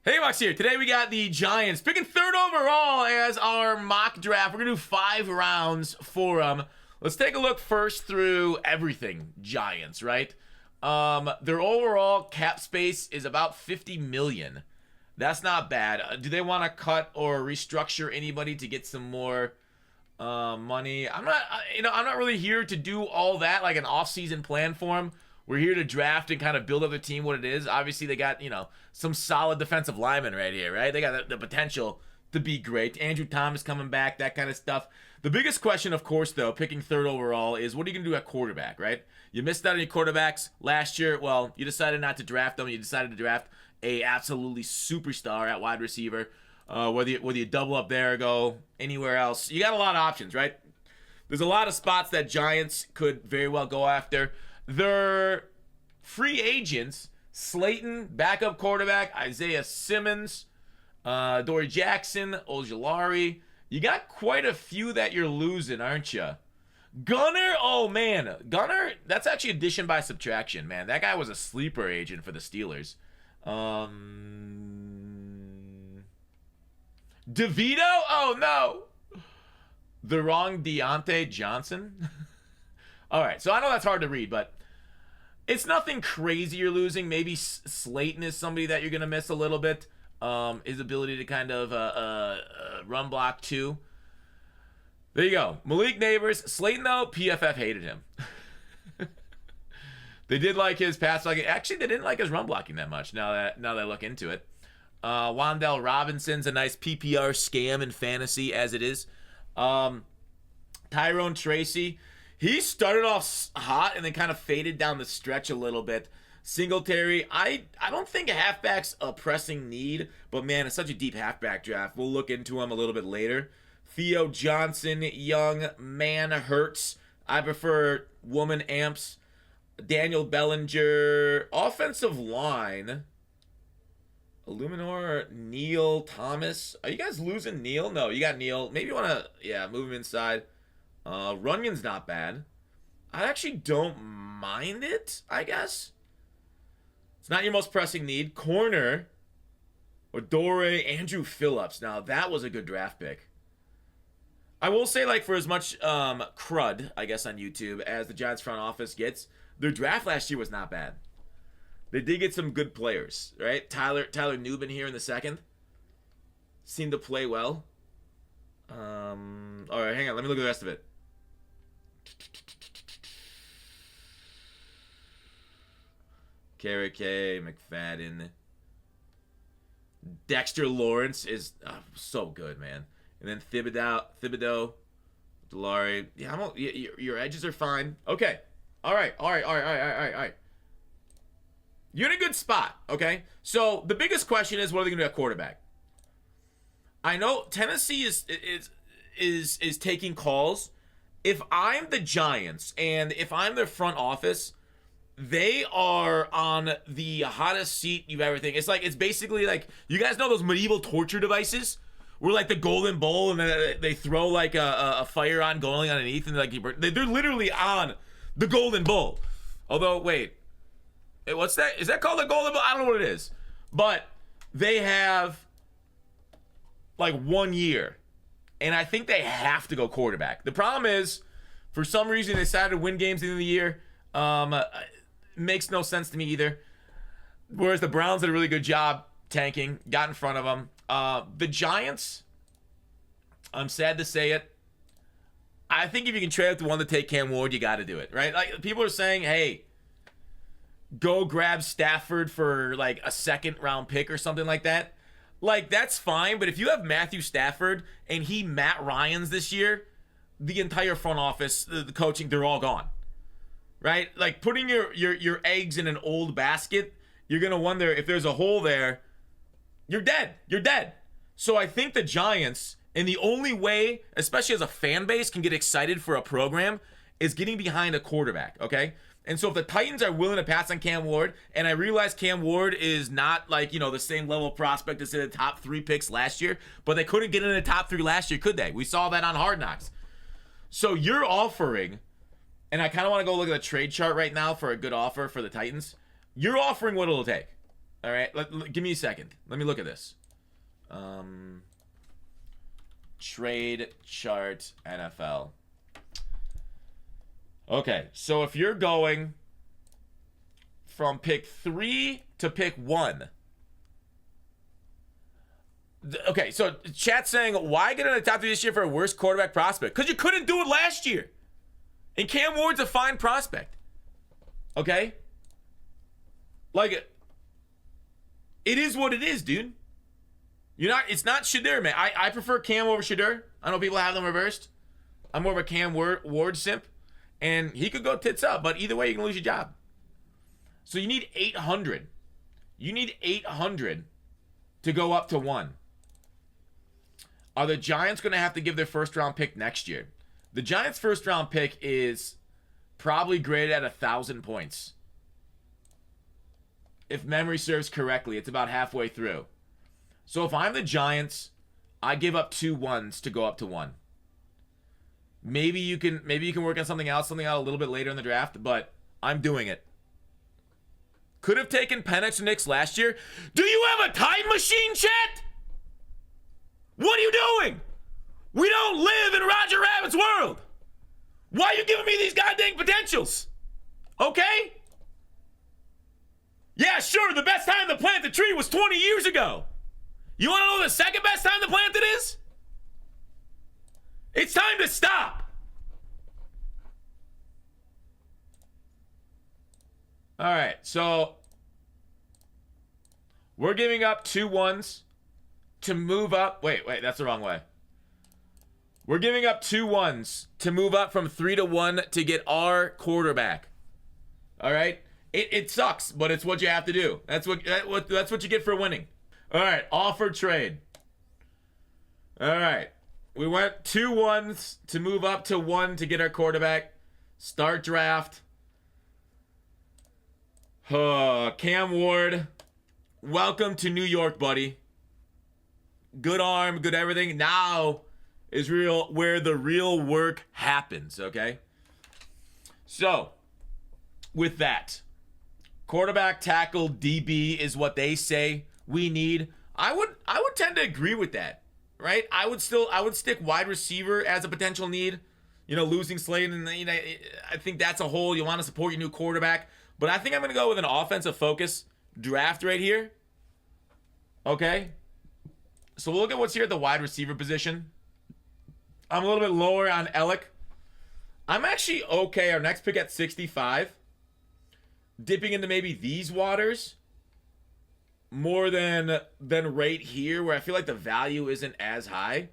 Hey, Fox here. Today we got the Giants picking third overall as our mock draft. We're going to do 5 rounds for them. Let's take a look first through everything Giants, right? Their overall cap space is about $50 million. That's not bad. Do they want to cut or restructure anybody to get some more money? I'm not really here to do all that, like an off-season plan for them. We're here to draft and kind of build up the team what it is. Obviously, they got, some solid defensive linemen right here, right? They got the potential to be great. Andrew Thomas coming back, that kind of stuff. The biggest question, of course, though, picking third overall is what are you going to do at quarterback, right? You missed out on your quarterbacks last year. Well, you decided not to draft them. You decided to draft a absolutely superstar at wide receiver. Whether you double up there or go anywhere else. You got a lot of options, right? There's a lot of spots that Giants could very well go after. They're free agents. Slayton, backup quarterback. Isaiah Simmons, Dory Jackson, Ojulari. You got quite a few that you're losing, aren't you? Gunner, oh man. Gunner, that's actually addition by subtraction, man. That guy was a sleeper agent for the Steelers. DeVito? Oh no. The wrong Deontay Johnson? Alright, so I know that's hard to read, but it's nothing crazy you're losing. Maybe Slayton is somebody that you're going to miss a little bit. His ability to kind of run block too. There you go. Malik Nabers. Slayton, though, PFF hated him. They did like his pass blocking. Actually, they didn't like his run blocking that much now that I look into it. Wan'Dale Robinson's a nice PPR scam in fantasy as it is. Tyrone Tracy. He started off hot and then kind of faded down the stretch a little bit. Singletary, I don't think a halfback's a pressing need, but man, it's such a deep halfback draft. We'll look into him a little bit later. Theo Johnson, Young, Man Hurts. I prefer Woman Amps. Daniel Bellinger, offensive line. Illuminor, Neil Thomas. Are you guys losing Neil? No, you got Neil. Maybe you want to, move him inside. Runyon's not bad. I actually don't mind it, I guess. It's not your most pressing need. Corner, Odore, Andrew Phillips. Now, that was a good draft pick. I will say, for as much crud, I guess, on YouTube as the Giants front office gets, their draft last year was not bad. They did get some good players, right? Tyler Newbin here in the second. Seemed to play well. All right, hang on. Let me look at the rest of it. Kerry K, McFadden. Dexter Lawrence is so good, man. And then Thibodeau, Delari. Yeah, your edges are fine. Okay. All right. You're in a good spot, okay? So the biggest question is, what are they going to do at quarterback? I know Tennessee is taking calls. If I'm the Giants and if I'm their front office, they are on the hottest seat you've ever think. It's basically like, you guys know those medieval torture devices where the golden bowl and they throw a fire on going underneath and they're literally on the golden bowl. Although, wait, what's that? Is that called a golden bowl? I don't know what it is. But they have 1 year. And I think they have to go quarterback. The problem is, for some reason, they decided to win games at the end of the year. Makes no sense to me either. Whereas the Browns did a really good job tanking, got in front of them. The Giants, I'm sad to say it, I think if you can trade up the one to take Cam Ward, you got to do it, right? People are saying, hey, go grab Stafford for a second round pick or something like that. That's fine, but if you have Matthew Stafford and he Matt Ryan's this year, the entire front office, the coaching, they're all gone. Right? Putting your eggs in an old basket, you're going to wonder if there's a hole there, you're dead. You're dead. So I think the Giants, and the only way, especially as a fan base, can get excited for a program is getting behind a quarterback, okay? And so if the Titans are willing to pass on Cam Ward, and I realize Cam Ward is not the same level of prospect as the top 3 picks last year, but they couldn't get in the top 3 last year, could they? We saw that on Hard Knocks. So you're offering, and I kind of want to go look at the trade chart right now for a good offer for the Titans. You're offering what it'll take. All right, give me a second. Let me look at this. Trade chart NFL. Okay, so if you're going from pick 3 to pick 1. Okay, so chat's saying, why get in the top 3 this year for a worst quarterback prospect? Because you couldn't do it last year. And Cam Ward's a fine prospect. Okay? Like, it is what it is, dude. It's not Shadur, man. I prefer Cam over Shadur. I know people have them reversed. I'm more of a Cam Ward simp. And he could go tits up, but either way, you can lose your job. So you need 800. You need 800 to go up to 1. Are the Giants going to have to give their first round pick next year? The Giants' first round pick is probably graded at 1,000 points. If memory serves correctly, it's about halfway through. So if I'm the Giants, I give up 2 1s to go up to 1. Maybe you can work on something out a little bit later in the draft, but I'm doing it. Could have taken Penix and Knicks last year. Do you have a time machine, chat? What are you doing? We don't live in Roger Rabbit's world. Why are you giving me these goddamn potentials? Okay? Yeah, sure, the best time to plant the tree was 20 years ago. You want to know the second best time to plant it is? It's time to stop. All right, so we're giving up 2 1s to move up. Wait, that's the wrong way. We're giving up 2 1s to move up from 3 to 1 to get our quarterback. All right? It sucks, but it's what you have to do. That's what you get for winning. All right, offer trade. All right. We went 2 1s to move up to 1 to get our quarterback. Start draft. Cam Ward, welcome to New York, buddy. Good arm, good everything. Now is where the real work happens, okay? So, with that, quarterback, tackle, DB is what they say we need. I would tend to agree with that, right? I would stick wide receiver as a potential need. Losing Slade, and I think that's a hole. You want to support your new quarterback. But I think I'm going to go with an offensive focus draft right here. Okay? So we'll look at what's here at the wide receiver position. I'm a little bit lower on Ellick. I'm actually okay. Our next pick at 65. Dipping into maybe these waters. More than right here, where I feel like the value isn't as high.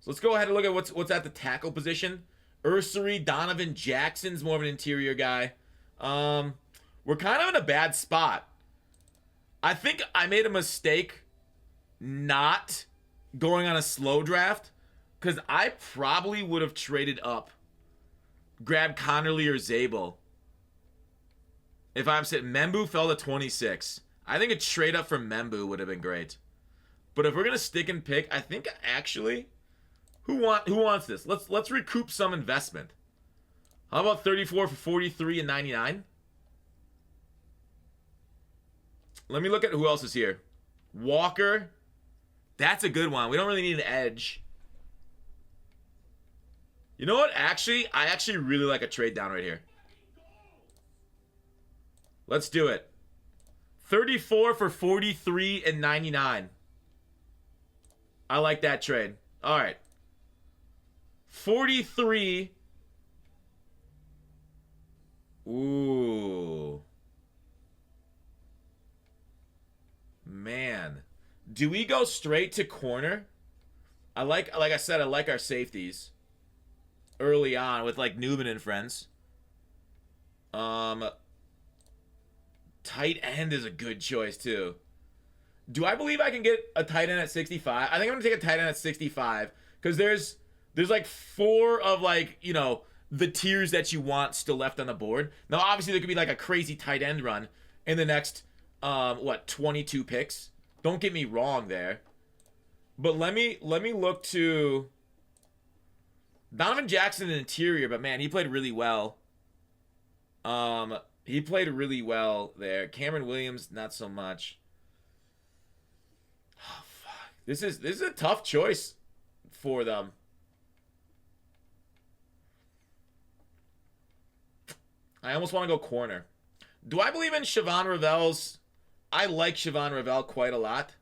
So let's go ahead and look at what's at the tackle position. Ursery, Donovan Jackson's more of an interior guy. We're kind of in a bad spot. I think I made a mistake not going on a slow draft, because I probably would have traded up, grabbed Connerly or Zabel. If I'm sitting, Membu fell to 26. I think a trade up for Membu would have been great. But if we're gonna stick and pick, I think actually, who wants this? Let's recoup some investment. How about 34 for 43 and 99? Let me look at who else is here. Walker. That's a good one. We don't really need an edge. You know what? I actually really like a trade down right here. Let's do it. 34 for 43 and 99. I like that trade. All right. 43. Ooh. Man. Do we go straight to corner? Like I said, I like our safeties early on with like Newman and friends. Tight end is a good choice too. Do I believe I can get a tight end at 65? I think I'm gonna take a tight end at 65 because there's like 4 of like, the tiers that you want still left on the board. Now obviously there could be like a crazy tight end run in the next 22 picks. Don't get me wrong there. But let me look to Donovan Jackson in interior, but man, he played really well. He played really well there. Cameron Williams, not so much. This is a tough choice for them. I almost want to go corner. Do I believe in Siobhan Ravel's? I like Siobhan Ravel quite a lot.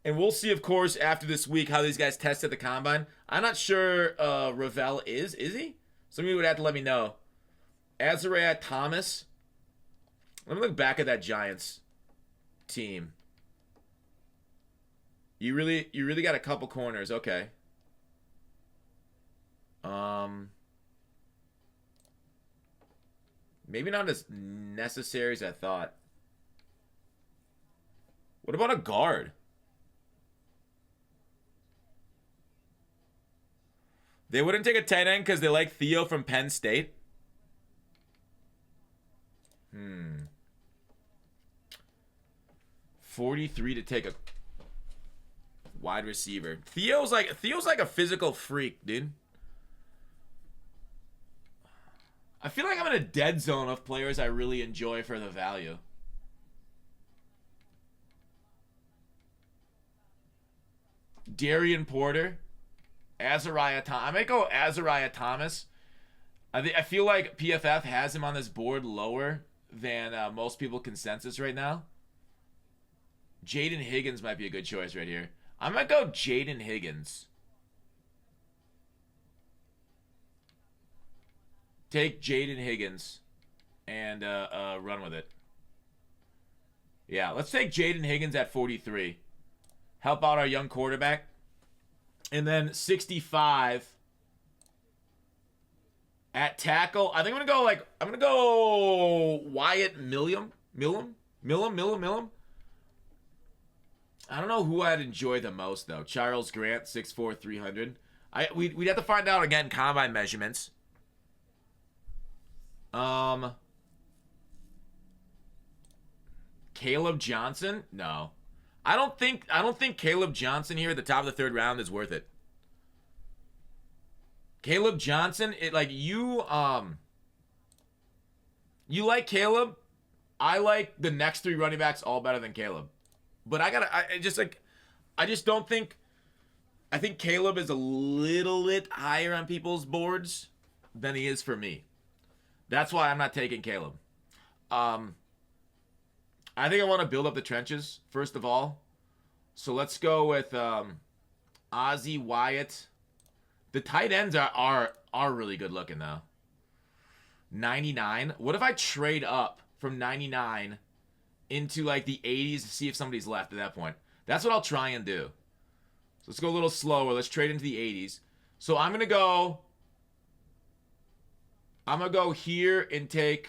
And we'll see, of course, after this week how these guys test at the combine. I'm not sure Ravel is. Is he? Somebody would have to let me know. Azariah Thomas. Let me look back at that Giants team. You really got a couple corners. Okay. Maybe not as necessary as I thought. What about a guard? They wouldn't take a tight end because they like Theo from Penn State. 43 to take a wide receiver. Theo's like a physical freak, dude. I feel like I'm in a dead zone of players I really enjoy for the value. Darian Porter. Azariah Thomas. I might go Azariah Thomas. I feel like PFF has him on this board lower than most people consensus right now. Jaden Higgins might be a good choice right here. I might go Jaden Higgins. Take Jaden Higgins and run with it. Yeah, let's take Jaden Higgins at 43. Help out our young quarterback. And then 65 at tackle. I think I'm gonna go Wyatt Millam. I don't know who I'd enjoy the most though. Charles Grant, 6'4", 300. We'd have to find out again combine measurements. Caleb Johnson? No. I don't think Caleb Johnson here at the top of the third round is worth it. Caleb Johnson, you like Caleb. I like the next three running backs all better than Caleb. But I just don't think. I think Caleb is a little bit higher on people's boards than he is for me. That's why I'm not taking Caleb. I think I want to build up the trenches, first of all. So let's go with Ozzie Wyatt. The tight ends are really good looking, though. 99. What if I trade up from 99 into, like, the 80s to see if somebody's left at that point? That's what I'll try and do. So let's go a little slower. Let's trade into the 80s. So I'm going to go here and take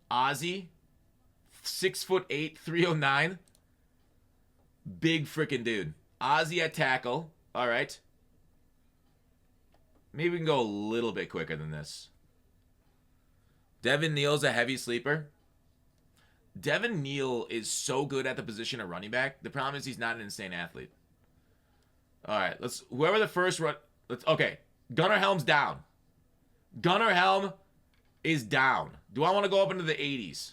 Ozzie. 6'8", 309. Big freaking dude. Ozzie at tackle. All right. Maybe we can go a little bit quicker than this. Devin Neal's a heavy sleeper. Devin Neal is so good at the position of running back. The problem is he's not an insane athlete. All right. Whoever the first run. Okay. Gunnar Helm's down. Gunnar Helm is down. Do I want to go up into the 80s?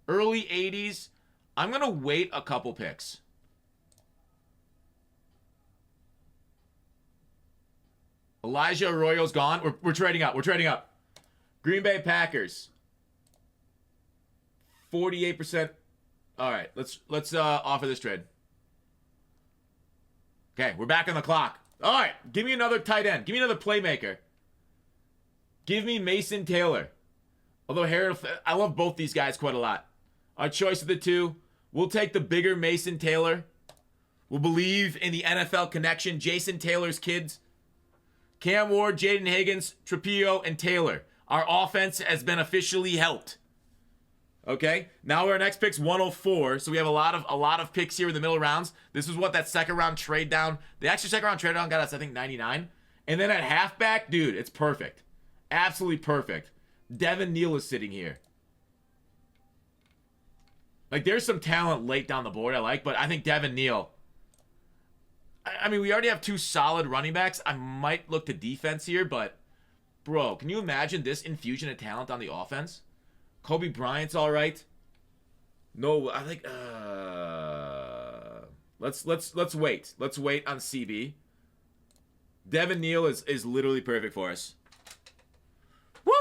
Early 80s. I'm going to wait a couple picks. Elijah Arroyo's gone. We're trading up. We're trading up. Green Bay Packers. 48%. All right. Let's offer this trade. Okay, we're back on the clock. All right. Give me another tight end. Give me another playmaker. Give me Mason Taylor. Although I love both these guys quite a lot. Our choice of the two. We'll take the bigger Mason Taylor. We'll believe in the NFL connection. Jason Taylor's kids. Cam Ward, Jaden Higgins, Trapillo, and Taylor. Our offense has been officially helped. Okay? Now our next pick's 104. So we have a lot of picks here in the middle rounds. This is what that second round trade down. The extra second round trade down got us, I think, 99. And then at halfback, dude, it's perfect. Absolutely perfect. Devin Neal is sitting here. Like, there's some talent late down the board I like, but I think Devin Neal. I mean, we already have two solid running backs. I might look to defense here, but, bro, can you imagine this infusion of talent on the offense? Kobe Bryant's all right. No, I think, Let's wait. Let's wait on CB. Devin Neal is literally perfect for us. Woo!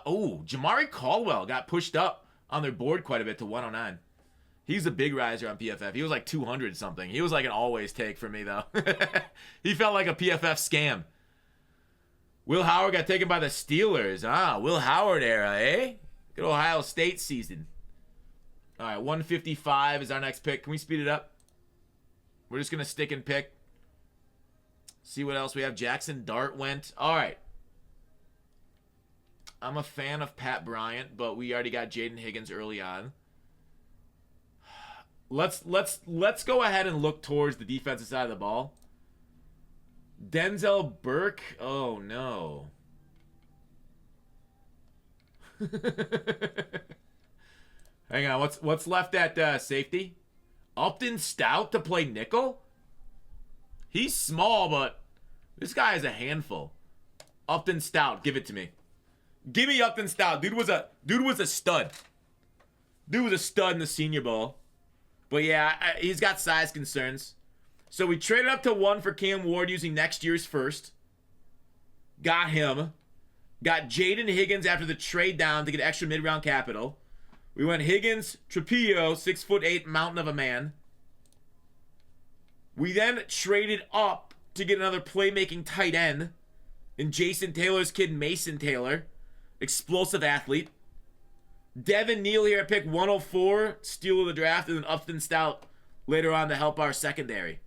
Oh, Jamari Caldwell got pushed up on their board quite a bit to 109. He's a big riser on PFF. He was like 200 something. He was like an always take for me, though. He felt like a PFF scam. Will Howard got taken by the Steelers. Ah, Will Howard era, eh? Good Ohio State season. All right, 155 is our next pick. Can we speed it up? We're just going to stick and pick. See what else we have. Jackson Dart went. All right. I'm a fan of Pat Bryant, but we already got Jaden Higgins early on. Let's go ahead and look towards the defensive side of the ball. Denzel Burke. Oh no. Hang on. What's left at safety? Upton Stout to play nickel. He's small, but this guy is a handful. Upton Stout, give it to me. Give me Upton Stout. Dude was a stud. Dude was a stud in the Senior Bowl. But yeah, he's got size concerns. So we traded up to 1 for Cam Ward using next year's first. Got him. Got Jaden Higgins after the trade down to get extra mid-round capital. We went Higgins, Trapillo, 6'8", mountain of a man. We then traded up to get another playmaking tight end in Jason Taylor's kid, Mason Taylor. Explosive athlete. Devin Neal here at pick 104, steal of the draft, and then Upton Stout later on to help our secondary.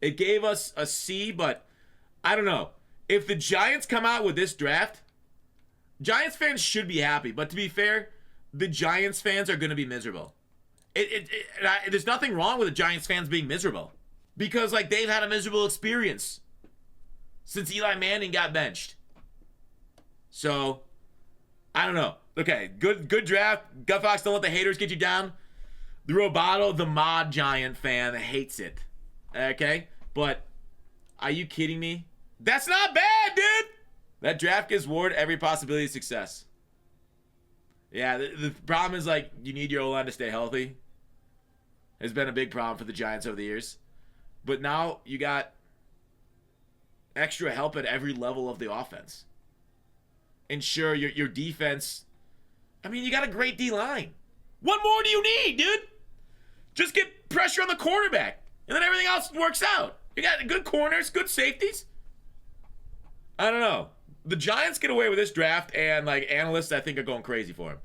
It gave us a C, but I don't know. If the Giants come out with this draft, Giants fans should be happy. But to be fair, the Giants fans are going to be miserable. There's nothing wrong with the Giants fans being miserable. Because, like, they've had a miserable experience since Eli Manning got benched. So, I don't know. Okay, good draft. Gut Fox, don't let the haters get you down. The Roboto, the mod Giant fan, hates it. Okay? But, are you kidding me? That's not bad, dude! That draft gives Ward every possibility of success. Yeah, the problem is, like, you need your O-line to stay healthy. It's been a big problem for the Giants over the years. But now you got extra help at every level of the offense. And sure, your defense... I mean, you got a great D-line. What more do you need, dude? Just get pressure on the quarterback. And then everything else works out. You got good corners, good safeties. I don't know. The Giants get away with this draft, and, like, analysts, I think, are going crazy for him.